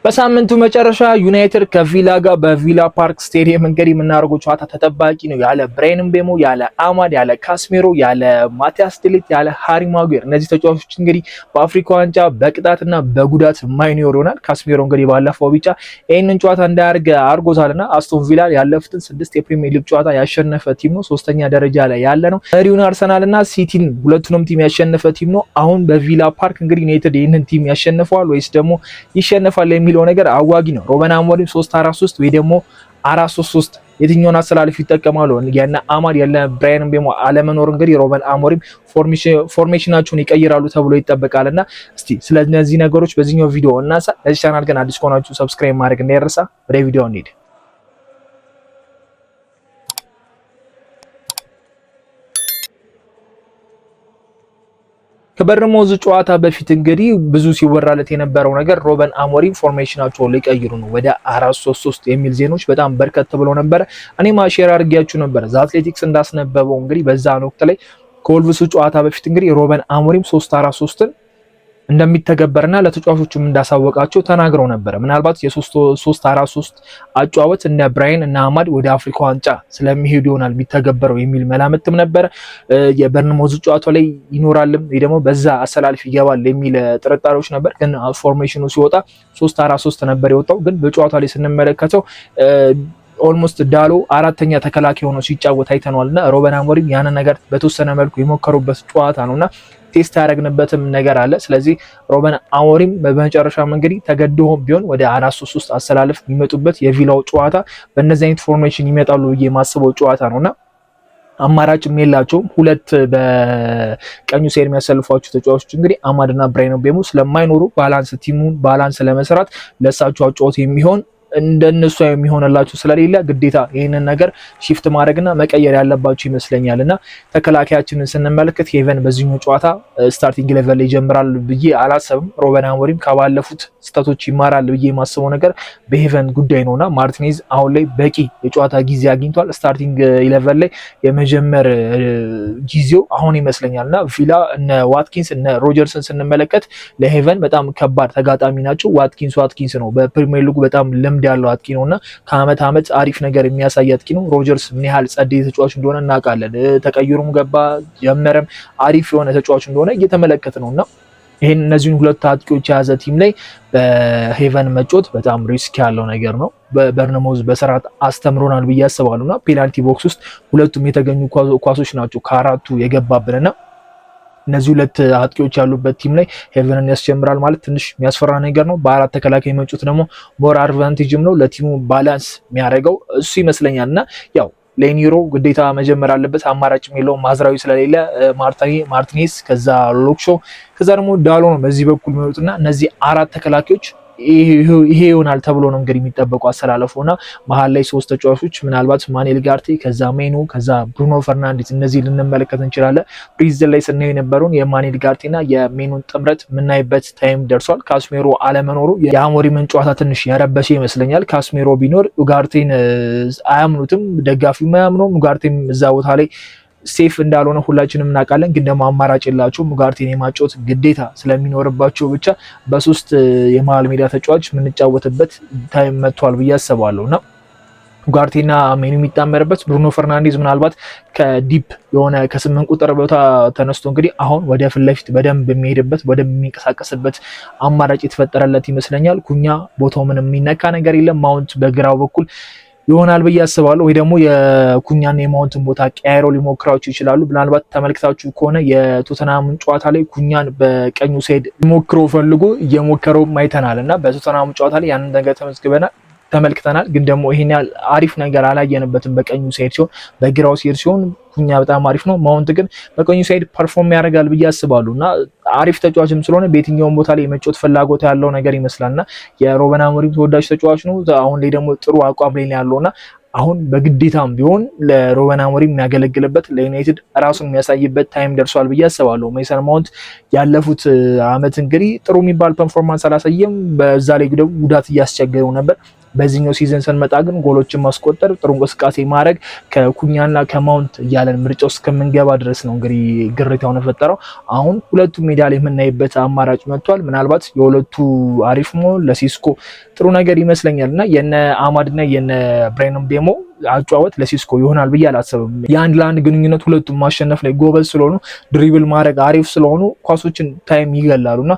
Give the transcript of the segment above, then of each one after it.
በሳምንቱ መጨረሻ ዩናይትድ ከቪላ ጋር በቪላ ፓርክ ስቴዲየም እንግዲህ የምናደርገው ጨዋታ ተጠባቂ ነው። ያለ ብራያን ምቤሞ፣ ያለ አማድ፣ ያለ ካስሜሮ፣ ያለ ማቲያስ ዴሊክት፣ ያለ ሃሪ ማጉዌር እነዚህ ተጫዋቾች እንግዲህ በአፍሪካ ዋንጫ በቅጣትና በጉዳት የማይኖር ይሆናል። ካስሜሮ እንግዲህ ባለፈው ቢጫ ይህንን ጨዋታ እንዳያርግ አድርጎታልና አስቶን ቪላ ያለፉትን 6 የፕሪሚየር ሊግ ጨዋታ ያሸነፈ ቲም ነው። 3ኛ ደረጃ ላይ ያለ ነው። መሪውን አርሰናልና ሲቲን ሁለቱንም ቲም ያሸነፈ ቲም ነው። አሁን በቪላ ፓርክ እንግዲህ ዩናይትድ ይህንን ቲም ያሸንፈዋል ወይስ ደግሞ ይሸነፋል የሚለው ነገር አዋጊ ነው። ሩበን አሞሪም 3-4-3 ወይ ደግሞ 4-3-3 የትኛውን አሰላለፍ ይጠቀማሉ? ያና አማድ ያለ ብራያን ምቤሞ አለመኖር እንግዲህ ሩበን አሞሪም ፎርሜሽናቸውን ይቀይራሉ ተብሎ ይጠበቃልና እስቲ ስለዚህ ነገሮች በዚህኛው ቪዲዮ እናሳ። ለዚህ ቻናል ግን አዲስ ከሆናችሁ ሰብስክራይብ ማድረግ እንዳይረሳ። ወደ ቪዲዮ እንሂድ። ከበርንማውዝ ጨዋታ በፊት እንግዲህ ብዙ ሲወራለት የነበረው ነገር ሩበን አሞሪም ፎርሜሽናቸውን ሊቀይሩ ነው ወደ 4-3-3 የሚል ዜናዎች በጣም በርከት ብሎ ነበር። እኔም ሼር አድርጌያችሁ ነበር። አትሌቲክስ እንዳስነበበው እንግዲህ በዛ ወቅት ላይ ከወልቭሱ ጨዋታ በፊት እንግዲህ ሩበን አሞሪም 3-4-3ን እንደሚተገበርና ለተጫዋቾቹም እንዳሳወቃቸው ተናግረው ነበር። ምናልባት የ3-4-3 አጫዋወት እነ ብራያን እና አማድ ወደ አፍሪካ ዋንጫ ስለሚሄዱ ይሆናል የሚተገበረው የሚል መላምትም ነበር። የበርንማውዝ ጨዋታ ላይ ይኖራልም ወይ ደግሞ በዛ አሰላልፍ ይገባል የሚል ጥርጣሬዎች ነበር። ግን ፎርሜሽኑ ሲወጣ 3-4-3 ነበር የወጣው። ግን በጨዋታ ላይ ስንመለከተው ኦልሞስት ዳሎ አራተኛ ተከላካይ ሆኖ ሲጫወት አይተነዋልና ሩበን አሞሪም ያንን ነገር በተወሰነ መልኩ የሞከሩበት ጨዋታ ነውና ቴስት ያደረግንበትም ነገር አለ። ስለዚህ ሩበን አሞሪም በመጨረሻም እንግዲህ ተገድዶ ቢሆን ወደ 4-3-3 አሰላለፍ የሚመጡበት የቪላው ጨዋታ በእነዚህ አይነት ፎርሜሽን ይመጣሉ ብዬ ማስበው ጨዋታ ነውና አማራጭም የላቸውም። ሁለት በቀኙ ሴር የሚያሰልፏቸው ተጫዋቾች እንግዲህ አማድና ብራያን ምቤሞ ስለማይኖሩ ቲሙን ባላንስ ለመስራት ለሳቸው አጫወት የሚሆን እንደነሱ የሚሆንላችሁ ስለሌለ ግዴታ ይህንን ነገር ሺፍት ማድረግና መቀየር ያለባችሁ ይመስለኛልና ተከላካያችንን ስንመለከት ሄቨን በዚህኛው ጨዋታ ስታርቲንግ ሌቨል ላይ ይጀምራል ብዬ አላሰብም። ሩበን አሞሪም ከባለፉት ስህተቶች ይማራል ብዬ የማስበው ነገር በሄቨን ጉዳይ ነውና ማርቲኔዝ አሁን ላይ በቂ የጨዋታ ጊዜ አግኝቷል። ስታርቲንግ ሌቨል ላይ የመጀመር ጊዜው አሁን ይመስለኛልና ቪላ እነ ዋትኪንስ እነ ሮጀርስን ስንመለከት ለሄቨን በጣም ከባድ ተጋጣሚ ናቸው። ዋትኪንስ ነው በፕሪሚየር ሊጉ በጣም ልምድ ያለው አጥቂ ነውና ከአመት አመት አሪፍ ነገር የሚያሳይ አጥቂ ነው። ሮጀርስ ምን ያህል ጸዴ ተጫዋች እንደሆነ እናውቃለን። ተቀይሮም ገባ ጀመረም አሪፍ የሆነ ተጫዋች እንደሆነ እየተመለከተ ነውና ይሄን እነዚህን ሁለት አጥቂዎች የያዘ ቲም ላይ በሄቨን መጫወት በጣም ሪስክ ያለው ነገር ነው። በበርንማውዝ በስርዓት አስተምሮናል ብዬ አስባለሁና ፔናልቲ ቦክስ ውስጥ ሁለቱም የተገኙ ኳሶች ናቸው ከአራቱ የገባብንና እነዚህ ሁለት አጥቂዎች ያሉበት ቲም ላይ ሄቨንን ያስጀምራል ማለት ትንሽ የሚያስፈራ ነገር ነው። በአራት ተከላካይ መጫወት ደግሞ ሞር አድቫንቴጅም ነው ለቲሙ ባላንስ የሚያደርገው እሱ ይመስለኛልና ያው ሌኒሮ ግዴታ መጀመር አለበት። አማራጭ የሚለው ማዝራዊ ስለሌለ ማርቲኔዝ ከዛ ሎክሾ ከዛ ደግሞ ዳሎ ነው በዚህ በኩል የሚወጡና እነዚህ አራት ተከላካዮች ይሄ ይሆናል ተብሎ ነው እንግዲህ የሚጠበቀው አሰላለፉና መሀል ላይ ሶስት ተጫዋቾች ምናልባት ማኑኤል ጋርቴ ከዛ ሜኑ ከዛ ብሩኖ ፈርናንዴዝ እነዚህ ልንመለከት እንችላለን። ፕሪዝን ላይ ስናየው የነበረውን የማኑኤል ጋርቴና የሜኑን ጥምረት የምናይበት ታይም ደርሷል። ካስሜሮ አለመኖሩ የአሞሪምን ጨዋታ ትንሽ ያረበሸ ይመስለኛል። ካስሜሮ ቢኖር ኡጋርቴን አያምኑትም፣ ደጋፊው አያምነውም። ኡጋርቴም እዛ ቦታ ላይ ሴፍ እንዳልሆነ ሁላችንም እናውቃለን። ግን ደግሞ አማራጭ የላቸውም። ኡጋርቴን የማጫወት ግዴታ ስለሚኖርባቸው ብቻ በሶስት የመሀል ሜዳ ተጫዋች የምንጫወትበት ታይም መጥቷል ብዬ አስባለሁና ኡጋርቴና ሜኑ የሚጣመርበት ብሩኖ ፈርናንዴዝ ምናልባት ከዲፕ የሆነ ከ8 ቁጥር ቦታ ተነስቶ እንግዲህ አሁን ወደ ፊት ለፊት በደንብ የሚሄድበት በደንብ የሚንቀሳቀስበት አማራጭ የተፈጠረለት ይመስለኛል። ኩኛ ቦታው ምንም የሚነካ ነገር የለም። ማውንት በግራው በኩል ይሆናል ብዬ አስባለሁ። ወይ ደግሞ የኩኛና የማውንትን ቦታ ቀያይረው ሊሞክራቸው ይችላሉ። ምናልባት ተመልክታችሁ ከሆነ የቶተናም ጨዋታ ላይ ኩኛን በቀኙ ሳይድ ሊሞክረው ፈልጎ እየሞከረው አይተናል እና በቶተናም ጨዋታ ላይ ያንን ነገር ተመልክተናል። ግን ደግሞ ይሄን ያህል አሪፍ ነገር አላየንበትም። በቀኙ ሳይድ ሲሆን በግራው ሳይድ ሲሆን ኩኛ በጣም አሪፍ ነው። ማውንት ግን በቀኙ ሳይድ ፐርፎርም ያደርጋል ብዬ አስባለሁ እና አሪፍ ተጫዋችም ስለሆነ በየትኛውም ቦታ ላይ የመጫወት ፍላጎት ያለው ነገር ይመስላልና የሩበን አሞሪም ተወዳጅ ተጫዋች ነው። አሁን ላይ ደግሞ ጥሩ አቋም ላይ ያለውና አሁን በግዴታም ቢሆን ለሩበን አሞሪም የሚያገለግልበት ለዩናይትድ ራሱን የሚያሳይበት ታይም ደርሷል ብዬ አስባለሁ። ሜሰን ማውንት ያለፉት አመት እንግዲህ ጥሩ የሚባል ፐርፎርማንስ አላሳየም። በዛ ላይ ደግሞ ጉዳት እያስቸገረው ነበር። በዚህኛው ሲዝን ስንመጣ ግን ጎሎችን ማስቆጠር ጥሩ እንቅስቃሴ ማድረግ ከኩኛና ከማውንት እያለን ምርጫው እስከምንገባ ድረስ ነው እንግዲህ ግርታውን የፈጠረው። አሁን ሁለቱም ሜዳ ላይ የምናይበት አማራጭ መጥቷል። ምናልባት የሁለቱ አሪፍ መሆን ለሲስኮ ጥሩ ነገር ይመስለኛል እና የነ አማድና የነ ብሬን ምቤሞ አጫወት ለሲስኮ ይሆናል ብዬ አላሰብም። የአንድ ለአንድ ግንኙነት ሁለቱም ማሸነፍ ላይ ጎበዝ ስለሆኑ ድሪብል ማድረግ አሪፍ ስለሆኑ ኳሶችን ታይም ይገላሉና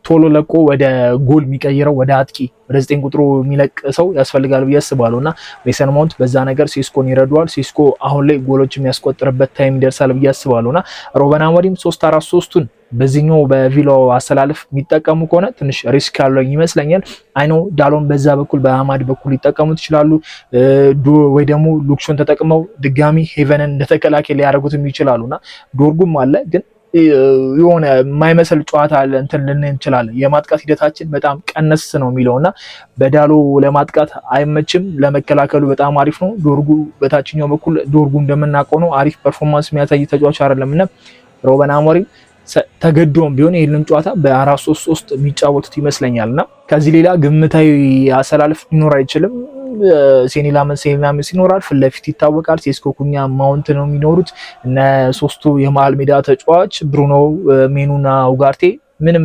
ቶሎ ለቆ ወደ ጎል የሚቀይረው ወደ አጥቂ ወደ 9 ቁጥሩ የሚለቅ ሰው ያስፈልጋል ብዬ አስባለሁና ሜሰን ማውንት በዛ ነገር ሲስኮን ይረዷል። ሲስኮ አሁን ላይ ጎሎች የሚያስቆጥርበት ታይም ይደርሳል ብዬ አስባለሁና ሩበን አሞሪም 3-4-3ቱን በዚህኛው በቪላው አሰላለፍ የሚጠቀሙ ከሆነ ትንሽ ሪስክ ያለው ይመስለኛል። አይኖ ዳሎን በዛ በኩል በአማድ በኩል ሊጠቀሙት ይችላሉ ወይ ደግሞ ሉክሾን ተጠቅመው ድጋሚ ሄቨንን እንደተከላካይ ሊያደርጉትም ይችላሉና ዶርጉም አለ ግን የሆነ የማይመስል ጨዋታ አለ እንትን ልንል እንችላለን። የማጥቃት ሂደታችን በጣም ቀነስ ነው የሚለውና በዳሎ ለማጥቃት አይመችም፣ ለመከላከሉ በጣም አሪፍ ነው። ዶርጉ በታችኛው በኩል ዶርጉ እንደምናውቀው ነው አሪፍ ፐርፎርማንስ የሚያሳይ ተጫዋች አይደለምና ሩበን አሞሪም ተገዶም ቢሆን ይሄንን ጨዋታ በ4-3-3 የሚጫወቱት ይመስለኛልና ከዚህ ሌላ ግምታዊ አሰላለፍ ሊኖር አይችልም። ሴኒ ላመንስ ይኖራል፣ ፊት ለፊት ይታወቃል። ሴስኮ፣ ኩኛ፣ ማውንት ነው የሚኖሩት። እነ ሶስቱ የመሃል ሜዳ ተጫዋች ብሩኖ፣ ሜኑና ኡጋርቴ ምንም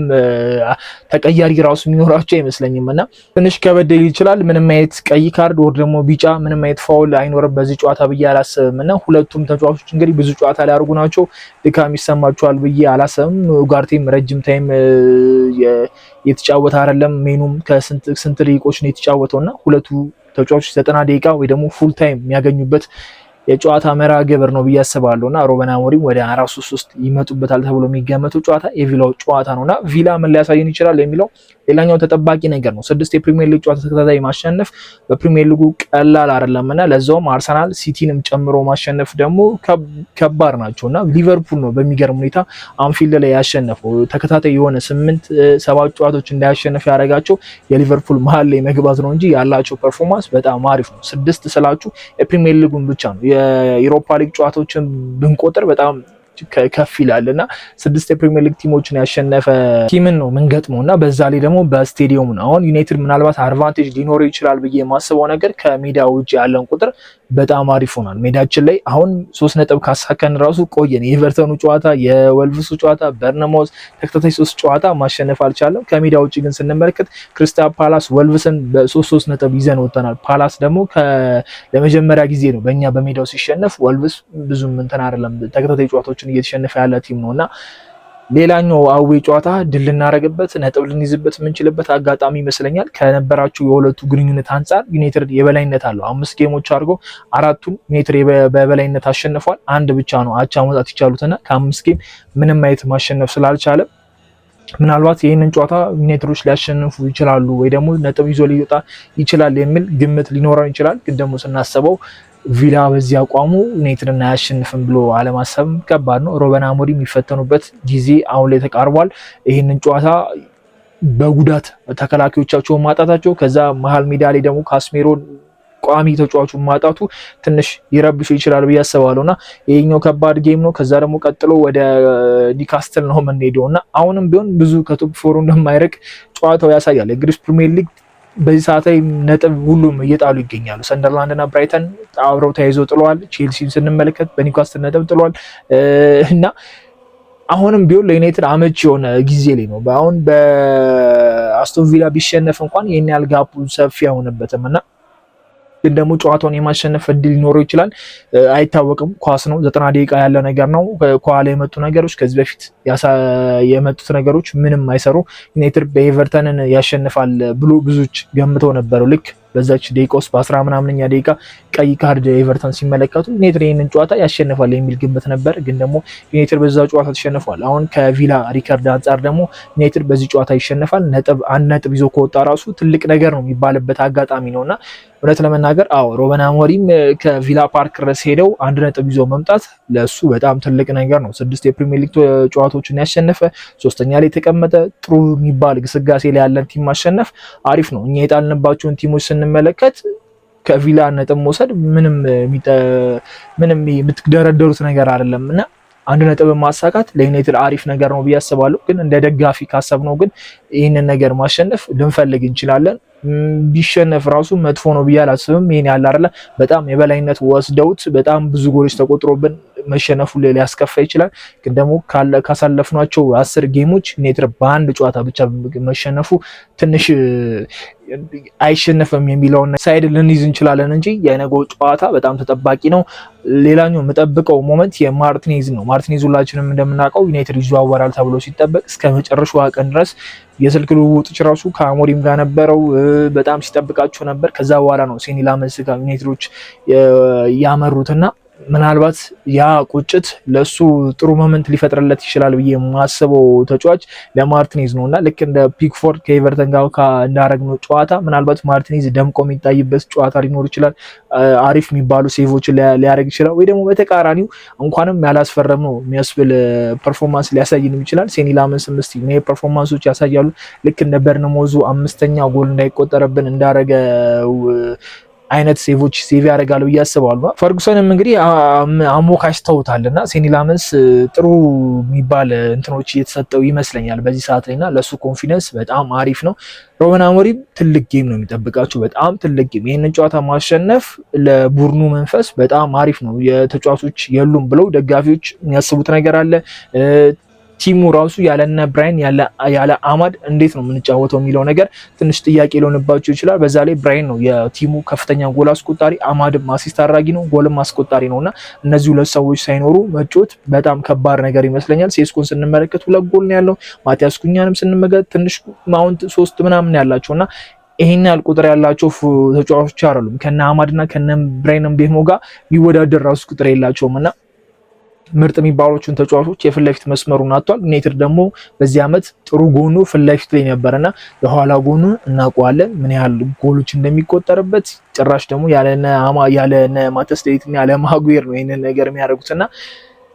ተቀያሪ ራሱ የሚኖራቸው አይመስለኝም እና ትንሽ ከበድ ይችላል። ምንም አይነት ቀይ ካርድ ወር ደግሞ ቢጫ ምንም አይነት ፋውል አይኖርም በዚህ ጨዋታ ብዬ አላሰብም እና ሁለቱም ተጫዋቾች እንግዲህ ብዙ ጨዋታ ሊያደርጉ ናቸው። ድካም ይሰማቸዋል ብዬ አላሰብም። ኡጋርቴም ረጅም ታይም የተጫወተ አይደለም። ሜኑም ከስንት ደቂቆች ነው የተጫወተውና ሁለቱ ተጫዋቾች 90 ደቂቃ ወይ ደግሞ ፉል ታይም የሚያገኙበት የጨዋታ መርሃ ግብር ነው ብዬ አስባለሁና ሩበን አሞሪም ወደ 4-3-3 ይመጡበታል ተብሎ የሚገመተው ጨዋታ የቪላው ጨዋታ ነውና ቪላ ምን ሊያሳየን ይችላል የሚለው ሌላኛው ተጠባቂ ነገር ነው። 6 የፕሪሚየር ሊግ ጨዋታ ተከታታይ ማሸነፍ በፕሪሚየር ሊጉ ቀላል አይደለምና ለዛውም አርሰናል ሲቲንም ጨምሮ ማሸነፍ ደግሞ ከባድ ናቸውና ሊቨርፑል ነው በሚገርም ሁኔታ አንፊልድ ላይ ያሸነፈው። ተከታታይ የሆነ 8-7 ጨዋታዎች እንዳያሸነፍ ያደረጋቸው የሊቨርፑል መሀል ላይ መግባት ነው እንጂ ያላቸው ፐርፎርማንስ በጣም አሪፍ ነው። 6 ስላችሁ የፕሪሚየር ሊጉን ብቻ ነው። የዩሮፓ ሊግ ጨዋታዎችን ብንቆጥር በጣም ከፍ ይላልና 6 የፕሪሚየር ሊግ ቲሞችን ያሸነፈ ቲምን ነው ምንገጥመውና በዛ ላይ ደግሞ በስቴዲየም ነው። አሁን ዩናይትድ ምናልባት አድቫንቴጅ ሊኖረው ይችላል ብዬ የማስበው ነገር ከሜዳ ውጭ ያለን ቁጥር በጣም አሪፍ ሆናል። ሜዳችን ላይ አሁን 3 ነጥብ ካሳከን ራሱ ቆየን። የኤቨርተኑ ጨዋታ፣ የወልቭሱ ጨዋታ፣ በርነማውዝ ተከታታይ 3 ጨዋታ ማሸነፍ አልቻለም። ከሜዳ ውጭ ግን ስንመለከት ክሪስታል ፓላስ ወልቭስን በ3 ነጥብ ይዘን ወጥተናል። ፓላስ ደግሞ ለመጀመሪያ ጊዜ ነው በእኛ በሜዳው ሲሸነፍ። ወልቭስ ብዙም እንትን አይደለም ተከታታይ ጨዋታዎችን እየተሸነፈ ያለ ቲም ነውና ሌላኛው አዌ ጨዋታ ድል ልናረግበት ነጥብ ልንይዝበት የምንችልበት አጋጣሚ ይመስለኛል። ከነበራችሁ የሁለቱ ግንኙነት አንጻር ዩናይትድ የበላይነት አለው። 5 ጌሞች አድርጎ 4ቱን ዩናይትድ በበላይነት አሸንፏል። አንድ ብቻ ነው አቻ መውጣት ይቻሉትና ከ5 ጌም ምንም አይነት ማሸነፍ ስላልቻለ ምናልባት ይህንን ጨዋታ ዩናይትዶች ሊያሸንፉ ይችላሉ ወይ ደግሞ ነጥብ ይዞ ሊወጣ ይችላል የሚል ግምት ሊኖረን ይችላል። ግን ደግሞ ስናስበው ቪላ በዚህ አቋሙ ዩናይትድን አያሸንፍም ብሎ አለማሰብም ከባድ ነው። ሩበን አሞሪም የሚፈተኑበት ጊዜ አሁን ላይ ተቃርቧል። ይህንን ጨዋታ በጉዳት ተከላካዮቻቸውን ማጣታቸው ከዛ መሀል ሜዳ ላይ ደግሞ ካስሜሮን ቋሚ ተጫዋቹን ማጣቱ ትንሽ ይረብሹ ይችላል ብዬ አስባለሁና ይሄኛው ከባድ ጌም ነው። ከዛ ደግሞ ቀጥሎ ወደ ኒካስትል ነው የምንሄደውና አሁንም ቢሆን ብዙ ከቶፕ 4 እንደማይርቅ ጨዋታው ያሳያል። የእንግሊዝ ፕሪሚየር ሊግ በዚህ ሰዓት ላይ ነጥብ ሁሉም እየጣሉ ይገኛሉ። ሰንደርላንድ እና ብራይተን አብረው ተያይዘው ጥለዋል። ቼልሲን ስንመለከት በኒውካስትል ነጥብ ጥለዋል እና አሁንም ቢሆን ለዩናይትድ አመች የሆነ ጊዜ ላይ ነው። አሁን በአስቶን ቪላ ቢሸነፍ እንኳን ይሄን ያህል ጋፑ ሰፊ አይሆንበትም እና ግን ደግሞ ጨዋታውን የማሸነፍ እድል ሊኖረው ይችላል። አይታወቅም። ኳስ ነው፣ 90 ደቂቃ ያለ ነገር ነው። ከኋላ የመጡ ነገሮች ከዚህ በፊት የመጡት ነገሮች ምንም አይሰሩ። ዩናይትድ በኤቨርተንን ያሸንፋል ብሎ ብዙዎች ገምተው ነበሩ። ልክ በዛች ደቂቃ ውስጥ በ10 ምናምንኛ ደቂቃ ቀይ ካርድ ኤቨርተን ሲመለከቱ ዩናይትድ ይህንን ጨዋታ ያሸንፋል የሚል ግምት ነበር። ግን ደግሞ ዩናይትድ በዛ ጨዋታ ተሸንፏል። አሁን ከቪላ ሪከርድ አንጻር ደግሞ ዩናይትድ በዚህ ጨዋታ ይሸንፋል። አንድ ነጥብ ይዞ ከወጣ ራሱ ትልቅ ነገር ነው የሚባልበት አጋጣሚ ነውና እውነት ለመናገር ሩበን አሞሪም ከቪላ ፓርክ ድረስ ሄደው 1 ነጥብ ይዞ መምጣት ለሱ በጣም ትልቅ ነገር ነው። 6 የፕሪሚየር ሊግ ጨዋታዎችን ያሸነፈ 3ኛ ላይ የተቀመጠ ጥሩ የሚባል ግስጋሴ ላይ ያለን ቲም ማሸነፍ አሪፍ ነው። እኛ የጣልንባቸውን ቲሞች ስንመለከት ከቪላ ነጥብ መውሰድ ምንም የምትደረደሩት ነገር አይደለም እና 1 ነጥብ ማሳካት ለዩናይትድ አሪፍ ነገር ነው ብዬ አስባለሁ። ግን እንደ ደጋፊ ካሰብነው ግን ይህንን ነገር ማሸነፍ ልንፈልግ እንችላለን። ቢሸነፍ ራሱ መጥፎ ነው ብዬ አላስብም። ይሄን ያለ አይደለ በጣም የበላይነት ወስደውት በጣም ብዙ ጎሎች ተቆጥሮብን መሸነፉ ሊያስከፋ ይችላል። ግን ደግሞ ካሳለፍናቸው 10 ጌሞች ዩናይትድ በአንድ ጨዋታ ብቻ መሸነፉ ትንሽ አይሸነፍም የሚለውን ሳይድ ልንይዝ እንችላለን እንጂ የነገው ጨዋታ በጣም ተጠባቂ ነው። ሌላኛው የምጠብቀው ሞመንት የማርቲኔዝ ነው። ማርቲኔዝ ሁላችንም እንደምናውቀው ዩናይትድ ይዘዋወራል ተብሎ ሲጠበቅ እስከ መጨረሻው ቀን ድረስ የስልክ ልውውጥ ራሱ ከአሞሪም ጋር ነበረው። በጣም ሲጠብቃቸው ነበር። ከዛ በኋላ ነው ሴኒ ላመንስ ጋር ዩናይትዶች ያመሩትና ምናልባት ያ ቁጭት ለሱ ጥሩ ሞመንት ሊፈጥርለት ይችላል ብዬ የማስበው ተጫዋች ለማርቲኔዝ ነውና ልክ እንደ ፒክፎርድ ከኤቨርተን ጋር እንዳረግነው ጨዋታ ምናልባት ማርቲኔዝ ደምቆ የሚታይበት ጨዋታ ሊኖር ይችላል። አሪፍ የሚባሉ ሴቮችን ሊያደርግ ይችላል። ወይ ደግሞ በተቃራኒው እንኳንም ያላስፈረም ነው የሚያስብል ፐርፎርማንስ ሊያሳይንም ይችላል። ሴኒ ላመንስም እስቲ ምን ፐርፎርማንሶች ያሳያሉ ልክ እንደ በርነሞዙ 5ኛ ጎል እንዳይቆጠረብን እንዳረገ አይነት ሴቭ ያደርጋል ብዬ አስባለሁ። ፈርጉሰንም እንግዲህ አሞካሽተውታልና ሴኒ ላመንስ ጥሩ የሚባል እንትኖች እየተሰጠው ይመስለኛል በዚህ ሰዓት ላይና ለሱ ኮንፊደንስ በጣም አሪፍ ነው። ሩበን አሞሪም ትልቅ ጌም ነው የሚጠብቃቸው፣ በጣም ትልቅ ጌም። ይህንን ጨዋታ ማሸነፍ ለቡድኑ መንፈስ በጣም አሪፍ ነው። የተጫዋቾች የሉም ብለው ደጋፊዎች የሚያስቡት ነገር አለ። ቲሙ ራሱ ያለነ ብራይን ያለ አማድ እንዴት ነው የምንጫወተው የሚለው ነገር ትንሽ ጥያቄ ሊሆንባቸው ይችላል። በዛ ላይ ብራይን ነው የቲሙ ከፍተኛ ጎል አስቆጣሪ፣ አማድም አሲስት አድራጊ ነው፣ ጎልም አስቆጣሪ ነውና እነዚህ ሁለት ሰዎች ሳይኖሩ መጫወት በጣም ከባድ ነገር ይመስለኛል። ሴስኮን ስንመለከት 2 ጎል ነው ያለው። ማቲያስ ኩኛንም ስንመለከት ትንሽ ማውንት 3 ምናምን ያላቸውና ይሄን ያህል ቁጥር ያላቸው ተጫዋቾች አይደሉም። ከነ አማድና ከነ ብራይን ቤሞ ጋር ቢወዳደር ራሱ ቁጥር የላቸውምና ምርጥ የሚባሉትን ተጫዋቾች የፊት ለፊት መስመሩን አጥቷል። ዩናይትድ ደግሞ በዚህ ዓመት ጥሩ ጎኑ ፊት ለፊት ላይ ነበርና የኋላ ጎኑ እናውቀዋለን ምን ያህል ጎሎች እንደሚቆጠርበት። ጭራሽ ደግሞ ያለነ ማቲያስ ዴሊትና ያለ ማጉዌር ነው ይሄንን ነገር የሚያደርጉትና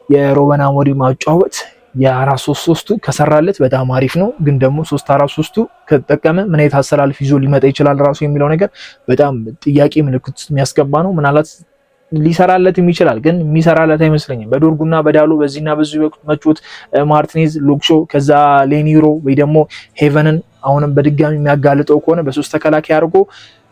የሩበን አሞሪም ማጫወት የ4-3-3ቱ ከሰራለት በጣም አሪፍ ነው። ግን ደግሞ 3-4-3ቱ ከተጠቀመ ምን አይነት አሰላለፍ ይዞ ሊመጣ ይችላል ራሱ የሚለው ነገር በጣም ጥያቄ ምልክት የሚያስገባ ነው። ምናልባት ሊሰራለትም ይችላል ግን የሚሰራለት አይመስለኝም። በዶርጉና በዳሎ በዚህና በዚህ መጫወት ማርቲኔዝ፣ ሉክሾ ከዛ ሌኒሮ ወይ ደግሞ ሄቨንን አሁንም በድጋሚ የሚያጋልጠው ከሆነ በሶስት ተከላካይ አድርጎ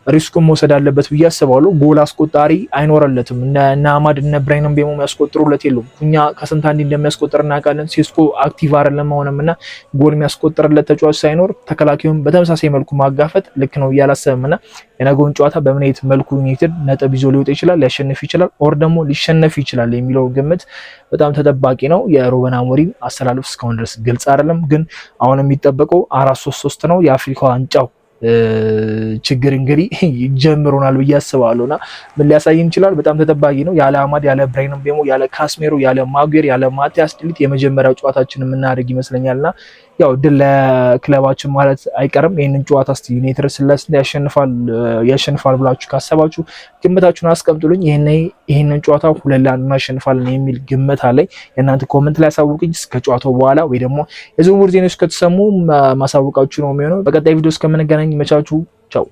ሪስኩን መውሰድ አለበት ብዬ አስባለሁ። ጎል አስቆጣሪ አይኖርለትም። እነ አማድ እነ ብራይንም ቤሞ የሚያስቆጥሩለት የሉም። ኩኛ ከስንት አንዴ እንደሚያስቆጥር እናውቃለን። ሴስኮ አክቲቭ አይደለም አሁንም እና ጎል የሚያስቆጥርለት ተጫዋች ሳይኖር ተከላካዩን በተመሳሳይ መልኩ ማጋፈጥ ልክ ነው እያላሰብም እና የነገውን ጨዋታ በምን አይነት መልኩ ዩናይትድ ነጥብ ይዞ ሊወጣ ይችላል፣ ሊያሸንፍ ይችላል፣ ኦር ደግሞ ሊሸነፍ ይችላል የሚለው ግምት በጣም ተጠባቂ ነው። የሩበን አሞሪም አሰላለፍ እስካሁን ድረስ ግልጽ አይደለም፣ ግን አሁን የሚጠበቀው 4-3-3 ነው። የአፍሪካ ዋንጫው ችግር እንግዲህ ይጀምሩናል ብዬ አስባለሁና ምን ሊያሳይን ይችላል በጣም ተጠባቂ ነው። ያለ አማድ ያለ ብራይንም ቤሞ ያለ ካስሜሮ ያለ ማጉዌር ያለ ማቲያስ ዴሊት የመጀመሪያው ጨዋታችን የምናደርግ ይመስለኛልና ያው ድል ለክለባችን ማለት አይቀርም። ይሄንን ጨዋታ እስቲ ዩናይትድ ያሸንፋል ብላችሁ ካሰባችሁ ግምታችሁን አስቀምጡልኝ። ይሄንን ጨዋታ 2-1 እናሸንፋለን የሚል ግምት አለኝ። የእናንተ ኮሜንት ላይ አሳውቁኝ። እስከ ጨዋታው በኋላ ወይ ደግሞ የዝውውር ዜናዎች ከተሰሙ ማሳወቃችሁ ነው የሚሆነው። በቀጣይ ቪዲዮ እስከምንገናኝ መቻችሁ ቻው።